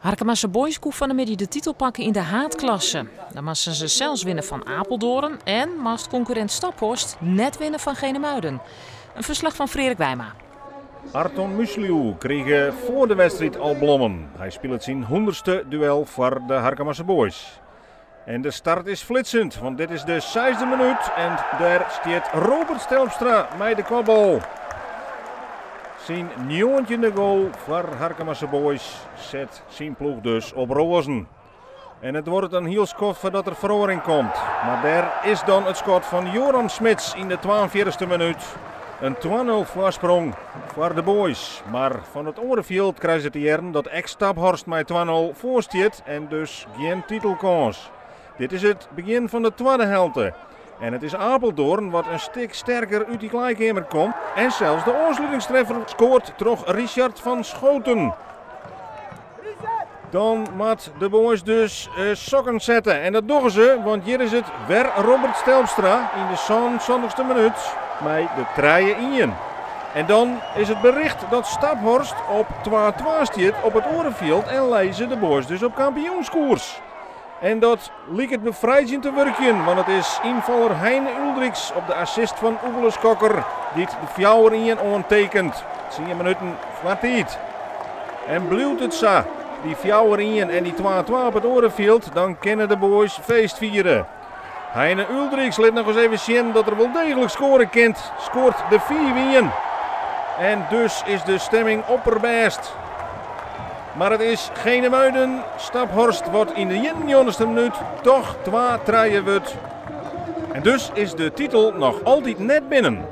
Harkemasse Boys koefen met de titel pakken in de haatklasse. Dan moesten ze zelfs winnen van Apeldoorn en moest concurrent Staphorst net winnen van Genemuiden. Een verslag van Frederik Wijma. Arton Musliu kreeg voor de wedstrijd al blommen. Hij speelt zijn 100ste duel voor de Harkemasse Boys. En de start is flitsend, want dit is de 6e minuut en daar staat Robert Stelpstra met de kopbal. Zijn 9e goal voor Harkemasse Boys zet zijn ploeg dus op rozen. En het wordt een heel schot voordat er verhoring komt. Maar daar is dan het schot van Joran Smits in de 42e minuut. Een 2-0 voorsprong voor de Boys. Maar van het Orenveld krijgt het hier dat ex-Staphorst met 2-0 voorstiet en dus geen titelkans. Dit is het begin van de tweede helft. En het is Apeldoorn wat een stuk sterker uit die kleikamer komt. En zelfs de aansluitingstreffer scoort toch Richard van Schoten. Dan moet de Boys dus sokken zetten. En dat doen ze, want hier is het weer Robert Stelpstra in de 70ste minuut met de 3-1. En dan is het bericht dat Staphorst op 2-2 staat op het Orenveld en lezen de Boys dus op kampioenskoers. En dat liep het bevrijdend te werken, want het is invaller Heine Uldriks op de assist van Oegeles Kokker die de 4-1 aantekent. 10 minuten voor tijd. En blijft het zo, die 4-1 en die 2-2 op het Orenveld, dan kunnen de Boys feest vieren. Heine Uldriks liet nog eens even zien dat er wel degelijk scoren kent. Scoort de 4-1. En dus is de stemming opperbest. Maar het is Genemuiden. Staphorst wordt in de 91ste minuut toch 2-3 wordt. En dus is de titel nog altijd net binnen.